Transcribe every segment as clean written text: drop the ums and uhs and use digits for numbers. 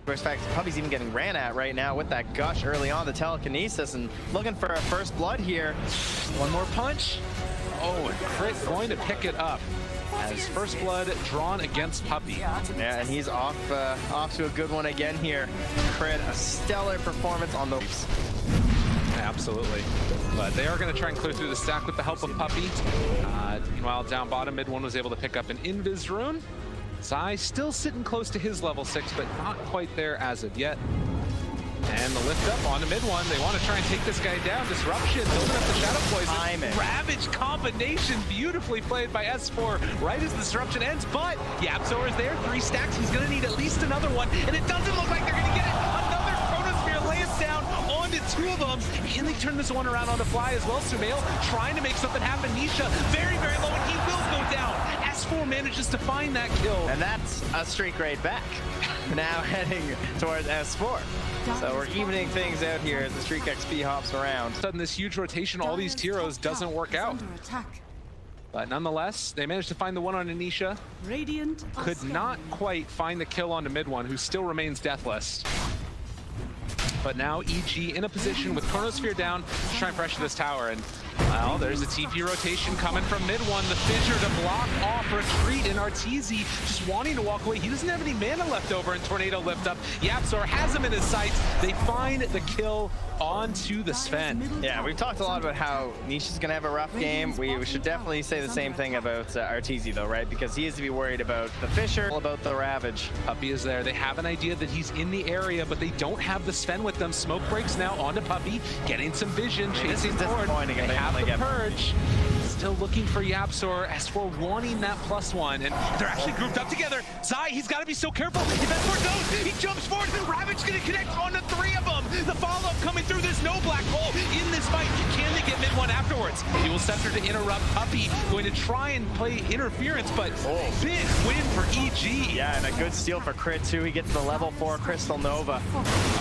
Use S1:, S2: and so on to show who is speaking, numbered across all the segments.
S1: Respect, Puppy's even getting ran at right now with that gush early on, the telekinesis, and looking for a first blood here.
S2: One more punch. Oh, and Crit going to pick it up as first blood drawn against Puppy.
S1: Yeah, and he's off to a good one again here. Crit, a stellar performance on the...
S2: Absolutely. But they are going to try and clear through the stack with the help of Puppy. Meanwhile, down bottom, mid one was able to pick up an Invis rune. Zai still sitting close to his level 6, but not quite there as of yet. And the lift up onto mid one. They want to try and take this guy down. Disruption, building up the Shadow Poison. Ravage combination, beautifully played by S4 right as the disruption ends. But YapzOr is there, 3 stacks. He's going to need at least another one. And it doesn't look like they're going to get it. Another Chronosphere lays down onto 2 of them. Can they turn this one around on the fly as well? Sumail trying to make something happen. Nisha very, very low, and he will go down. S4 manages to find that kill.
S1: And that's a streak right back. Now heading towards S4. So we're evening things out here as the streak XP hops around.
S2: Sudden this huge rotation, all these Tyros doesn't work out. But nonetheless, they managed to find the one on Anisha. Could not quite find the kill onto mid one, who still remains deathless. But now EG in a position with Chronosphere down to try and pressure this tower. And well, there's a TP rotation coming from mid one. The Fissure to block off retreat, and Arteezy just wanting to walk away. He doesn't have any mana left over, and Tornado lift up. YapzOr has him in his sights. They find the kill onto the Sven.
S1: Yeah, we've talked a lot about how Nisha's gonna have a rough game. We should definitely say the same thing about Arteezy though, right? Because he has to be worried about the Fissure, about the Ravage.
S2: Puppy is there. They have an idea that he's in the area, but they don't have the Sven with them. Smoke breaks now onto Puppy, getting some vision, chasing forward. They have the Purge. Still looking for YapzOr. S4 wanting that +1, and they're actually grouped up together. Zai, he's got to be so careful. If S4 goes, he jumps forward. Ravage going to connect onto 3 of them. The follow-up coming through. There's no black hole in this fight. Can they get mid one afterwards? Dual Scepter to interrupt. Puppy going to try and play interference, but big win for EG.
S1: Yeah, and a good steal for Crit too. He gets the level 4 Crystal Nova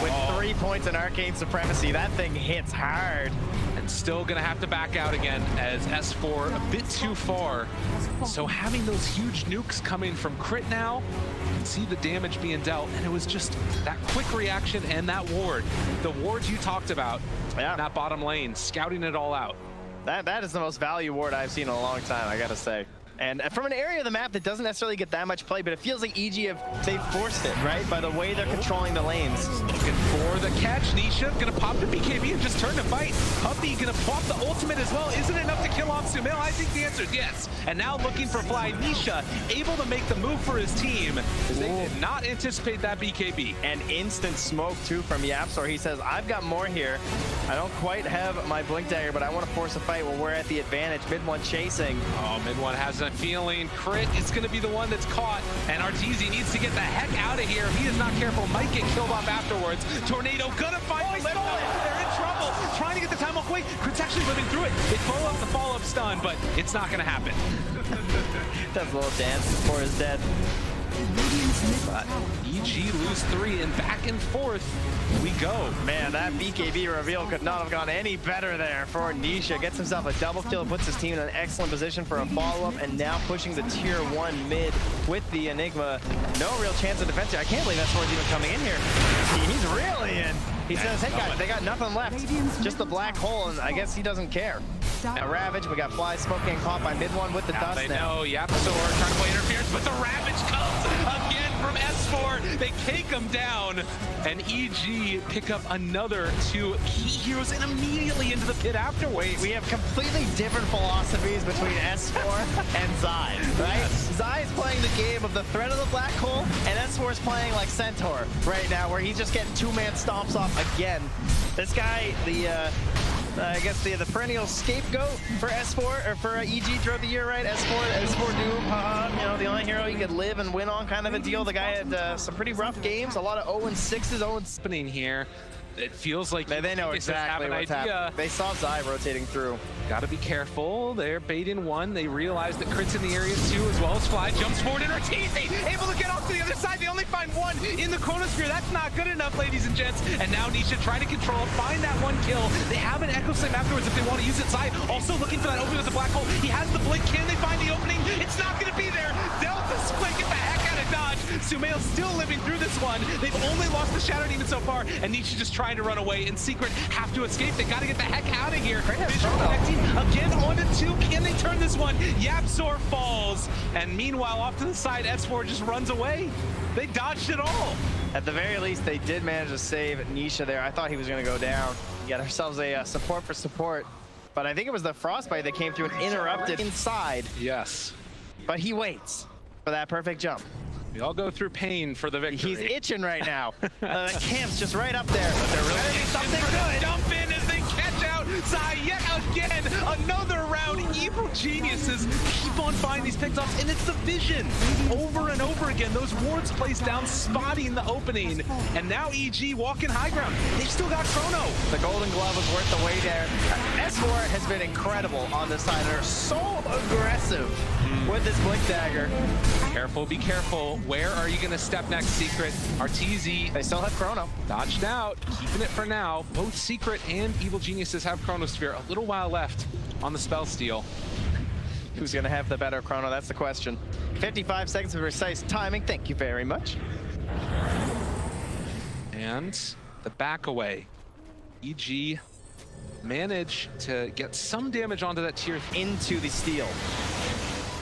S1: with 3 points in Arcane Supremacy. That thing hits hard.
S2: And still gonna have to back out again as S4 a bit too far. So having those huge nukes coming from Crit now, you can see the damage being dealt, and it was just that quick reaction and that ward. The wards you talked about, in that bottom lane, scouting it all out.
S1: That is the most value ward I've seen in a long time, I gotta say. And from an area of the map that doesn't necessarily get that much play, but it feels like EG they've forced it, right? By the way they're controlling the lanes.
S2: Looking for the catch. Nisha gonna pop the BKB and just turn to fight. Puppy gonna pop the ultimate as well. Isn't it enough to kill off Sumail? I think the answer is yes. And now looking for Fly. Nisha able to make the move for his team, because they did not anticipate that BKB.
S1: And instant smoke too from YapzOr. He says, I've got more here. I don't quite have my Blink Dagger, but I want to force a fight when we're at the advantage. Mid one chasing.
S2: Oh, mid one has a feeling. Crit is going to be the one that's caught, and Arteezy needs to get the heck out of here. If he is not careful, might get killed off afterwards. Tornado gonna find the lift up. They're in trouble. Trying to get the time off. Wait, Crit's actually living through it. They follow up the follow-up stun, but it's not going to happen.
S1: Does a little dance before his dead.
S2: But EG lose 3, and back and forth we go.
S1: Man, that BKB reveal could not have gone any better there for Nisha. Gets himself a double kill, puts his team in an excellent position for a follow-up, and now pushing the tier 1 mid with the Enigma. No real chance of defense here. I can't believe S4's even coming in here. He's really in. He says, hey guys, they got nothing left. Just the black hole, and I guess he doesn't care. Now Ravage, we got Fly Smoke getting caught by mid one with the dust
S2: they
S1: now.
S2: Know YapzOr trying to play interference, but the Ravage comes again from S4. They take him down, and EG pick up another 2 key heroes and immediately into the pit afterwards.
S1: We have completely different philosophies between S4 and Zai, right? Yes. Zai is playing the game of the threat of the black hole, and S4 is playing like Centaur right now, where he's just getting 2-man stomps off again. This guy, I guess the perennial scapegoat for S4 or for EG throughout the year, right? S4 Doom, you know, the only hero you could live and win on, kind of a deal. The guy had some pretty rough games, a lot of 0-6s, 0-7s
S2: happening here. It feels like
S1: they know exactly what's happening. They saw Zai rotating through.
S2: Gotta be careful. They're baiting 1. They realize that Crit's in the area too, as well as Fly. Jumps forward, and Arteezy able to get off to the other side. They only find 1 in the Chronosphere. That's not good enough, ladies and gents. And now Nisha trying to control, find that 1 kill. They have an Echo Slam afterwards if they want to use it. Zai also looking for that opening with the black hole. He has the blink. Can they find the opening? It's not going to be there. Delta Split, get the heck out of that dodge. Sumail still living through this one. They've only lost the Shadow Demon so far, and Nisha just trying to run away. In Secret, have to escape. They got to get the heck out of here. Vision connecting again, 1-2. Can they turn this one? YapzOr falls, and meanwhile, off to the side, S4 just runs away. They dodged it all.
S1: At the very least, they did manage to save Nisha there. I thought he was going to go down. We got ourselves a support for support. But I think it was the Frostbite that came through and interrupted inside.
S2: Yes.
S1: But he waits for that perfect jump.
S2: We all go through pain for the victory.
S1: He's itching right now. The camp's just right up there. But they're really something good.
S2: Jump in as they catch out Zai yet again. Another round. Evil geniuses keep on finding these pickups, and it's the vision over and over again. Those wards placed down, spotting the opening, and now EG walking high ground. They've still got Chrono.
S1: The Golden Glove was worth the wait there. S4 has been incredible on this side. They're so aggressive with this Blink Dagger.
S2: Careful, be careful. Where are you going to step next, Secret? RTZ.
S1: They still have Chrono.
S2: Dodged out, keeping it for now. Both Secret and Evil Geniuses have Chronosphere. A little while left on the spell steal.
S1: Who's going to have the better Chrono? That's the question. 55 seconds of precise timing. Thank you very much.
S2: And the back away. EG managed to get some damage onto that tier
S1: into the steal.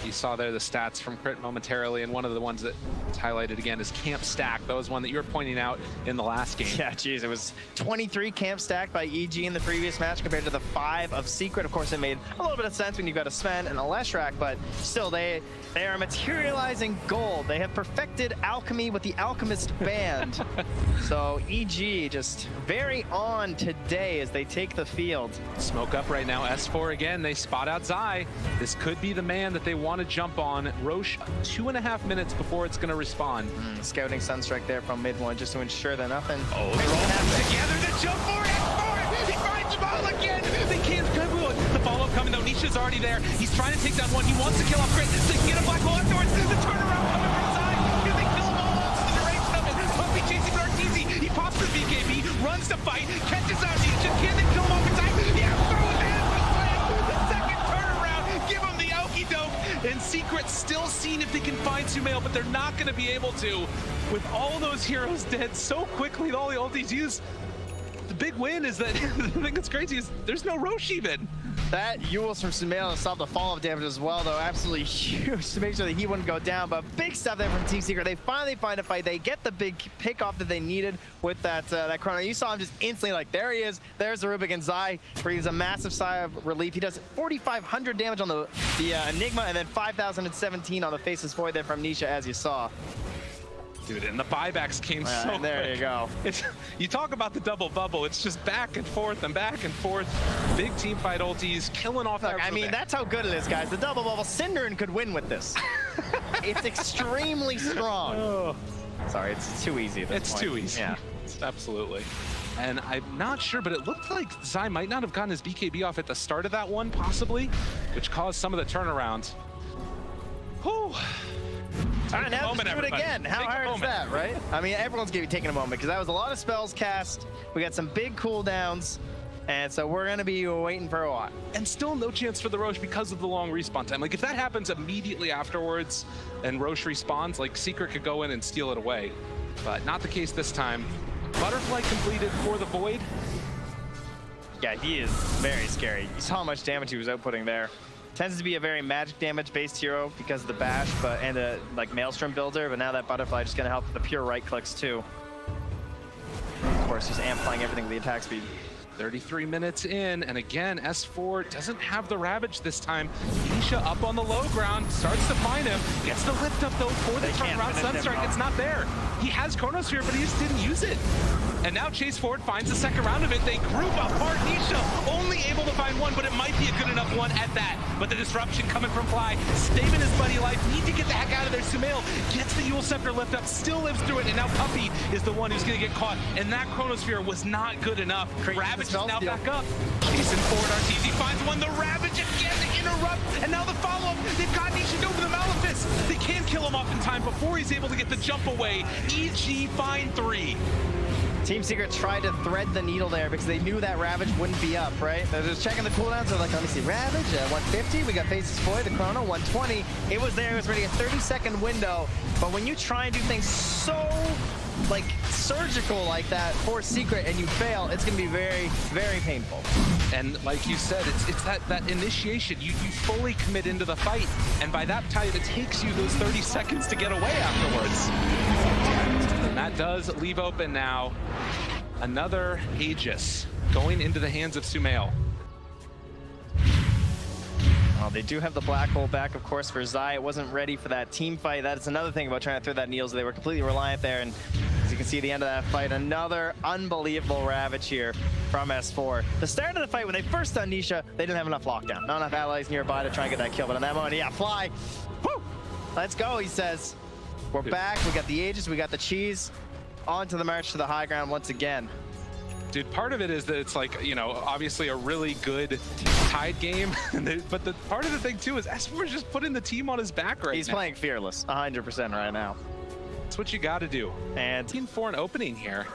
S2: You saw there the stats from Crit momentarily, and one of the ones that's highlighted again is Camp Stack. That was one that you were pointing out in the last game.
S1: Yeah, geez, it was 23 Camp Stack by EG in the previous match compared to the 5 of Secret. Of course, it made a little bit of sense when you've got a Sven and a Leshrac, but still, they are materializing gold. They have perfected alchemy with the Alchemist Band. So EG just very on today as they take the field.
S2: Smoke up right now. S4 again, they spot out Zai. This could be the man that they want to jump on. Roche, 2.5 minutes before it's going to respawn.
S1: Scouting Sunstrike there from mid one just to ensure that nothing.
S2: Oh, they're all together. The jump for S4. He finds them all again. They can't do it. The follow-up coming though. Nisha's already there. He's trying to take down one. He wants to kill off Crit. They can get a black hole afterwards. The turnaround coming from Zai. Can they kill him all off in the duration of it? Puppy chasing RTZ. He pops the BKB, runs to fight, catches out Nisha. Can they kill him off in time? Yeah, throw his hands with slam. The second turnaround. Give him the okie doke. And Secret still seeing if they can find Sumail, but they're not going to be able to. With all those heroes dead so quickly, with all the ultis used, the big win is that, the thing that's crazy is there's no Roche even.
S1: That Yules from Sumail to stop the fall-off damage as well, though, absolutely huge to make sure that he wouldn't go down. But big stuff there from Team Secret. They finally find a fight. They get the big pick-off that they needed with that Chrono. You saw him just instantly like, there he is. There's the Rubik and Zai, where he has a massive sigh of relief. He does 4,500 damage on the Enigma, and then 5,017 on the Faceless Void there from Nisha, as you saw.
S2: Dude, and the buybacks came so quick.
S1: There you go.
S2: You talk about the double bubble. It's just back and forth and back and forth. Big team fight ultis, killing off.
S1: Look, I mean, that's how good it is, guys. The double bubble. Synderen could win with this. It's extremely strong.
S2: Oh.
S1: Sorry, it's too easy at this point.
S2: It's too easy.
S1: Yeah.
S2: Absolutely. And I'm not sure, but it looked like Zai might not have gotten his BKB off at the start of that one, possibly, which caused some of the turnaround. Whew.
S1: All right, now let's do it again. How hard is that, right? I mean, everyone's going to be taking a moment because that was a lot of spells cast. We got some big cooldowns, and so we're going to be waiting for a while.
S2: And still no chance for the Roche because of the long respawn time. Like, if that happens immediately afterwards and Roche respawns, like, Secret could go in and steal it away. But not the case this time. Butterfly completed for the Void.
S1: Yeah, he is very scary. You saw how much damage he was outputting there. Tends to be a very magic damage based hero because of the bash, and a like Maelstrom builder, but now that Butterfly just gonna help with the pure right clicks too. Of course, just amplifying everything with the attack speed.
S2: 33 minutes in, and again, S4 doesn't have the Ravage this time. Nisha up on the low ground, starts to find him, gets the lift up though for the front round Sunstrike. It's not there. He has Chronosphere, but he just didn't use it. And now Chase Forward finds the second round of it. They group apart. Nisha only able to find one, but it might be a good enough one at that. But the disruption coming from Fly, saving his buddy life, need to get the heck out of there. Sumail gets the Yule Scepter lift up, still lives through it, and now Puppy is the one who's gonna get caught. And that Chronosphere was not good enough. Ravage is now back up. Chasing forward, RTZ finds one. The Ravage again to interrupt, and now the follow-up. They've got Nisha over the Malefice. They can kill him off in time before he's able to get the jump away. EG find 3.
S1: Team Secret tried to thread the needle there because they knew that Ravage wouldn't be up, right? They're just checking the cooldowns. They're like, let me see, Ravage, 150. We got Faces Boy, the Chrono, 120. It was there. It was already a 30-second window. But when you try and do things so, like, surgical like that for Secret and you fail, it's going to be very, very painful.
S2: And like you said, it's that initiation. You fully commit into the fight. And by that time, it takes you those 30 seconds to get away afterwards. And that does leave open now another Aegis going into the hands of Sumail.
S1: Well, they do have the black hole back, of course, for Zai. It wasn't ready for that team fight. That is another thing about trying to throw that needle. So they were completely reliant there. And as you can see at the end of that fight, another unbelievable Ravage here from S4. The start of the fight, when they first done Nisha, they didn't have enough lockdown. Not enough allies nearby to try and get that kill. But in that moment, yeah, fly. Woo! Let's go, he says. We're back. We got the Aegis. We got the cheese. On to the march to the high ground once again.
S2: Dude, part of it is that it's like, you know, obviously a really good tied game. But the part of the thing, too, is S4 just putting the team on his back right now.
S1: He's playing fearless, 100% right now.
S2: That's what you got to do. And team for an opening here.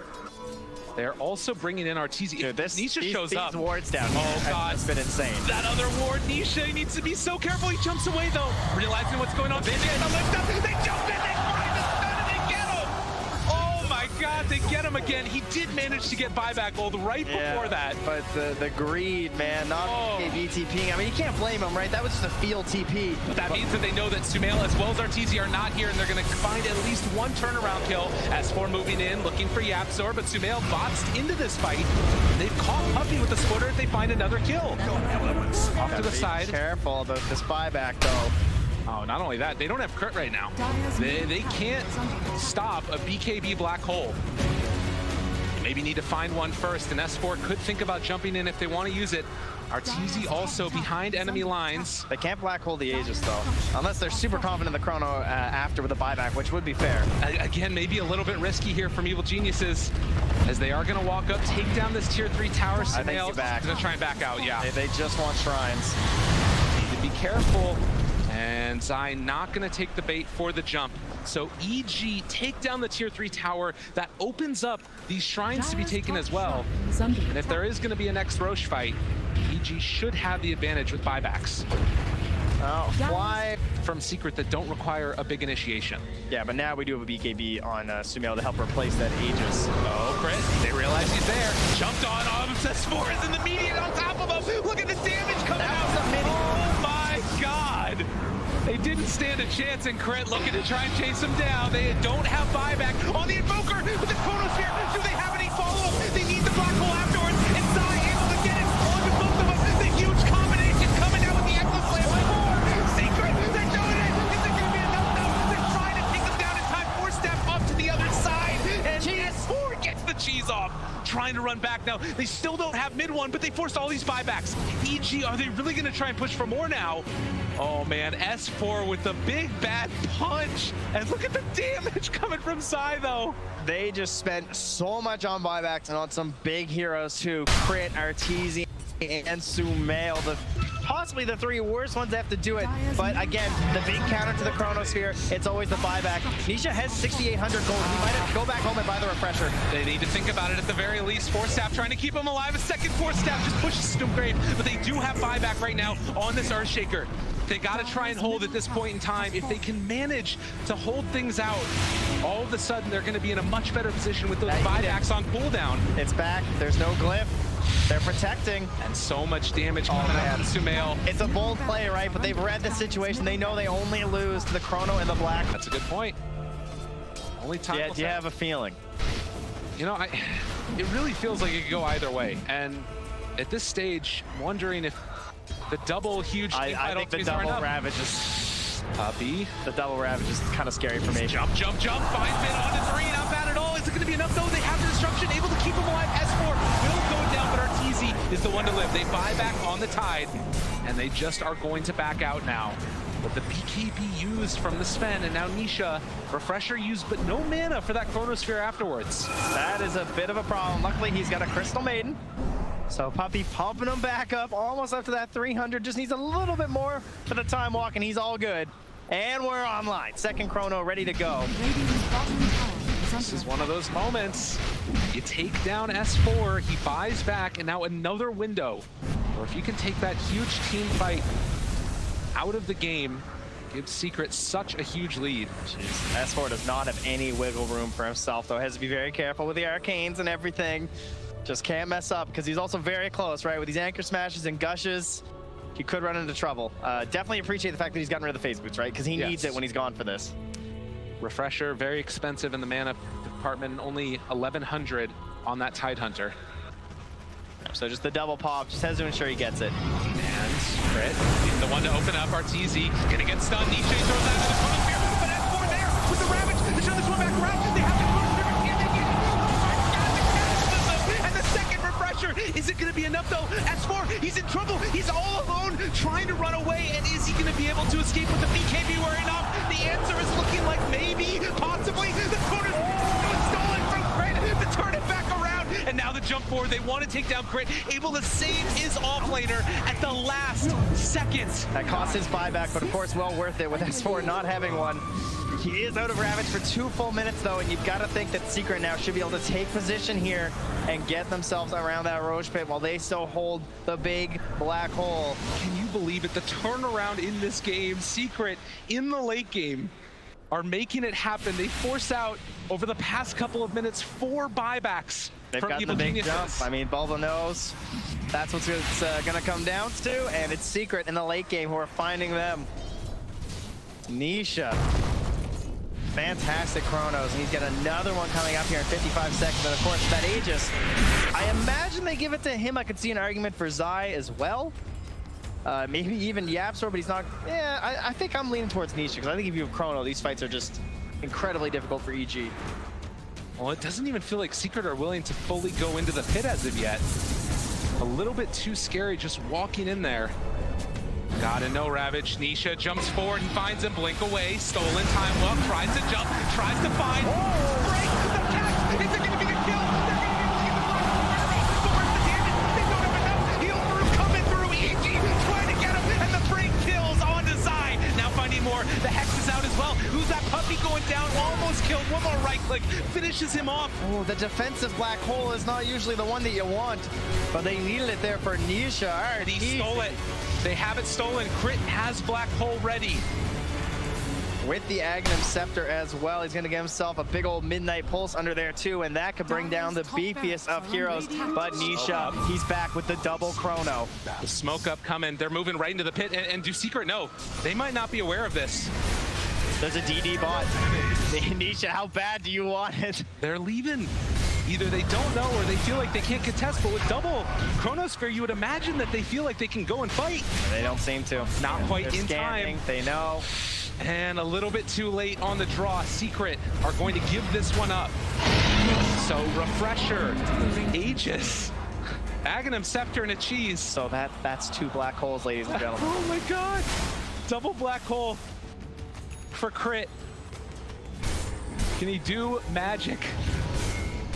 S2: They're also bringing in RTZ.
S1: Dude, this
S2: Nisha shows up.
S1: These wards down here has been insane.
S2: That other ward, Nisha needs to be so careful. He jumps away, though, realizing what's going on. They jump in, they try to stun it, they get him! Oh my God, they get him again. He did manage to get buyback gold right before that.
S1: But the greed, man, not BKB TPing. I mean, you can't blame him, right? That was just a field TP.
S2: But that means that they know that Sumail as well as RTZ are not here, and they're going to find at least one turnaround kill. S4 moving in, looking for Yapzor, but Sumail boxed into this fight. They've caught Puppy with the splitter if they find another kill. Off to the side.
S1: Careful about this buyback, though.
S2: Oh, not only that, they don't have crit right now. They can't stop a BKB black hole. Maybe need to find one first, and S4 could think about jumping in if they want to use it. RTZ also behind enemy lines.
S1: They can't black hole the Aegis, though, unless they're super confident in the Chrono after with a buyback, which would be fair.
S2: Again, maybe a little bit risky here from Evil Geniuses, as they are going to walk up, take down this tier 3 tower.
S1: I think you're back.
S2: Going to try and back out, yeah.
S1: They just want shrines.
S2: Need to be careful. And Zai not going to take the bait for the jump. So EG take down the tier 3 tower. That opens up these shrines to be taken as well. And if there is going to be a next Roche fight, EG should have the advantage with buybacks.
S1: Oh, fly
S2: from Secret that don't require a big initiation.
S1: Yeah, but now we do have a BKB on Sumail to help replace that Aegis.
S2: Oh, Crit, they realize he's there. Jumped on S4 is in the median on top of him. Look at the damage coming out. Oh my God. They didn't stand a chance, and Crit looking to try and chase him down. They don't have buyback on the Invoker with the Chronosphere. Do they have any follow-up? They need the black hole afterwards, and Zai able to get it onto both of them. The huge combination coming out with the Exoslam. Secret, they're doing it. Is it going to be enough now? They're trying to take them down in time. 4-step up to the other side, and S4 gets the cheese off. Trying to run back now. They still don't have mid one, but they forced all these buybacks. EG, are they really going to try and push for more now? Oh man, S4 with the big bad punch. And look at the damage coming from Zai though.
S1: They just spent so much on buybacks and on some big heroes too. Crit, Arteezy, and Sumail. Possibly the 3 worst ones have to do it. But again, the big counter to the Chronosphere, it's always the buyback. Nisha has 6,800 gold. He might have to go back home and buy the refresher.
S2: They need to think about it at the very least. 4-Staff trying to keep him alive. A second 4-Staff just pushes to grave. But they do have buyback right now on this Earthshaker. They got to try and hold at this point in time. If they can manage to hold things out, all of a sudden they're going to be in a much better position with those buybacks on cooldown.
S1: It's back. There's no glyph. They're protecting.
S2: And so much damage coming out of Sumail.
S1: It's a bold play, right? But they've read the situation. They know they only lose to the Chrono and the Black.
S2: That's a good point. Only time.
S1: Yeah, do you have a feeling?
S2: You know, it really feels like it could go either way. And at this stage, wondering if the double huge
S1: I think the double Ravage is
S2: Puppy.
S1: The double Ravage is kind of scary for me.
S2: Jump, jump, jump. 5 mid on to 3. Not bad at all. Is it going to be enough though? They have the destruction, able to keep him alive. S4 will go down, but RTZ is the one to live. They buy back on the tide, and they just are going to back out now. But the BKB used from the Sven, and now Nisha, refresher used, but no mana for that Chronosphere afterwards.
S1: That is a bit of a problem. Luckily, he's got a Crystal Maiden. So Puppy pumping him back up, almost up to that 300. Just needs a little bit more for the time walk, and he's all good. And we're online. Second Chrono ready to go.
S2: This is one of those moments. You take down S4, he buys back, and now another window. Or if you can take that huge team fight out of the game, gives Secret such a huge lead.
S1: Jeez. S4 does not have any wiggle room for himself, though. Has to be very careful with the arcanes and everything. Just can't mess up, because he's also very close, right? With these anchor smashes and gushes, he could run into trouble. Definitely appreciate the fact that he's gotten rid of the phase boots, right? Because he needs it when he's gone for this.
S2: Refresher, very expensive in the mana department, only 1,100 on that Tidehunter.
S1: So just the double pop, just has to ensure he gets it.
S2: And Crit, he's the one to open up. RTZ gonna get stunned. Niche throws out into the chronosphere, but S4 there with the Ravage. They show this one back around. They have the chronosphere. Can they get it? And the second refresher. Is it gonna be enough though? S4, he's in trouble. He's all alone trying to run away. And is he gonna be able to escape with the BKB wearing off? The answer is looking like maybe, possibly. The corner was stolen from Crit to turn it back around. And now the jump forward, they want to take down Crit, able to save his offlaner at the last second.
S1: That cost his buyback, but of course well worth it with S4 not having one. He is out of Ravage for 2 full minutes though, and you've got to think that Secret now should be able to take position here and get themselves around that Roche pit while they still hold the big black hole.
S2: Can you believe it? The turnaround in this game, Secret in the late game are making it happen. They force out, over the past couple of minutes, 4 buybacks.
S1: They've got the big jump. I mean, Bulba knows that's what it's going to come down to, and it's Secret in the late game who are finding them. Nisha. Fantastic chronos, and he's got another one coming up here in 55 seconds, and of course that Aegis. I imagine they give it to him. I could see an argument for Zai as well. Maybe even Yapstor, but he's not. Yeah, I think I'm leaning towards Nisha, because I think if you have Chrono, these fights are just incredibly difficult for EG.
S2: Well, it doesn't even feel like Secret are willing to fully go into the pit as of yet. A little bit too scary just walking in there. Gotta know Ravage. Nisha jumps forward and finds him. Blink away. Stolen time well. Tries to jump. Tries to find. Break the catch. Is it going to be the kill? They're going to be able to get the last one. But where's the damage? They don't have enough. Heal coming through. EG trying to get him. And the break kills on design. Now finding more. The Hex is out as well. Who's that puppy going down? Almost killed. One more right click. Finishes him off.
S1: Oh, the defensive black hole is not usually the one that you want, but they needed it there for Nisha. All right,
S2: he stole it. They have it stolen. Crit has black hole ready.
S1: With the Aghanim Scepter as well, he's going to get himself a big old Midnight Pulse under there too, and that could bring down the beefiest of heroes. But Nisha, he's back with the double chrono.
S2: The smoke up coming. They're moving right into the pit, and do Secret know? They might not be aware of this.
S1: There's a DD bot. Nisha, how bad do you want it?
S2: They're leaving. Either they don't know or they feel like they can't contest, but with double Chronosphere, you would imagine that they feel like they can go and fight.
S1: They don't seem to.
S2: Not quite
S1: They're
S2: in
S1: scanning.
S2: time.
S1: They know.
S2: And a little bit too late on the draw. Secret are going to give this one up. So Refresher, Aegis, Aghanim Scepter, and a cheese.
S1: So that's 2 black holes, ladies and gentlemen.
S2: Oh my god. Double black hole for Crit. Can he do magic?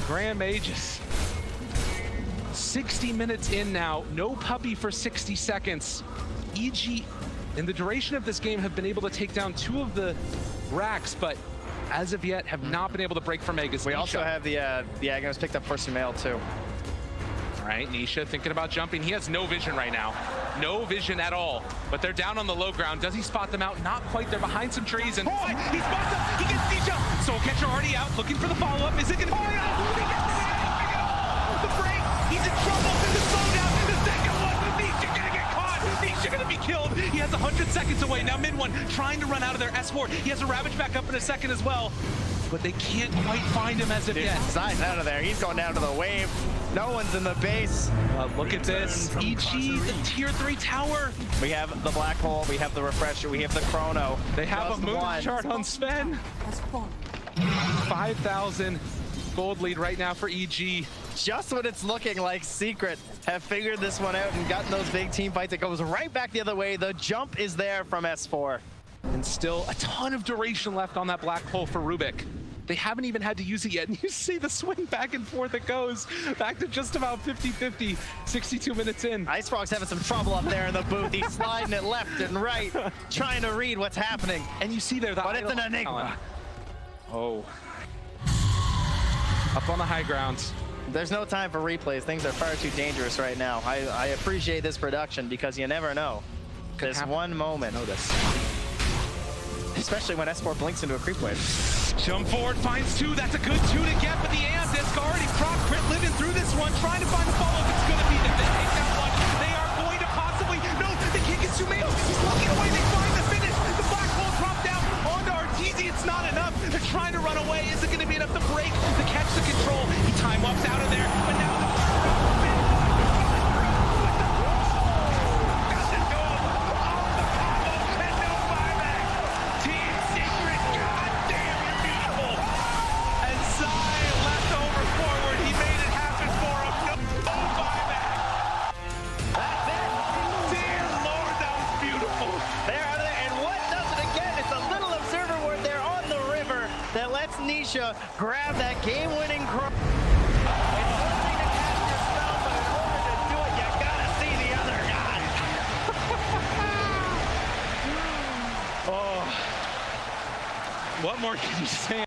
S2: Graham Aegis. 60 minutes in now, no puppy for 60 seconds. EG, in the duration of this game, have been able to take down 2 of the racks, but as of yet have not been able to break from Aegis.
S1: We also have the Aghanims picked up for Sumail too.
S2: All right, Nisha thinking about jumping. He has no vision right now. No vision at all. But they're down on the low ground. Does he spot them out? Not quite. They're behind some trees. And boy, he spots them. He gets Nisha. Soul Catcher already out, looking for the follow-up. Is it going to be enough? The break. He's in trouble. The slowdown. The second one. Nisha going to get caught. Nisha going to be killed. He has 100 seconds away. Now mid one trying to run out of there. S4. He has a Ravage back up in a second as well. But they can't quite find him as of yet.
S1: Zai's out of there. He's going down to the wave. No one's in the base.
S2: Look at this. EG, the tier 3 tower.
S1: We have the black hole. We have the refresher. We have the chrono.
S2: They have a move chart on Sven. 5,000 gold lead right now for EG.
S1: Just when it's looking like Secret have figured this one out and gotten those big team fights, it goes right back the other way. The jump is there from S4.
S2: And still a ton of duration left on that black hole for Rubik. They haven't even had to use it yet. And you see the swing back and forth it goes. Back to just about 50-50, 62 minutes in.
S1: IceFrog's having some trouble up there in the booth. He's sliding it left and right, trying to read what's happening.
S2: And you see there that.
S1: But it's an enigma.
S2: Oh. up on the high ground.
S1: There's no time for replays. Things are far too dangerous right now. I appreciate this production because you never know. There's one moment.
S2: Notice.
S1: Especially when S4 blinks into a creep wave.
S3: Jump forward, finds two. That's a good two to get, but the Am Disc already proc crit living through this one, trying to find the follow-up. It's going to be them. They take that one. They are going to possibly. No, they can't get Sumail. He's walking away. They find the finish. The black hole dropped down onto Arteezy. It's not enough. They're trying to run away. Is it going to be enough to break, to catch the control? He time ups out of there, but now the
S1: Nisha grab that game-winning cross. It's one thing to cast your spell, but in order to do it, you gotta see the other guy.
S3: Oh. What more can you say?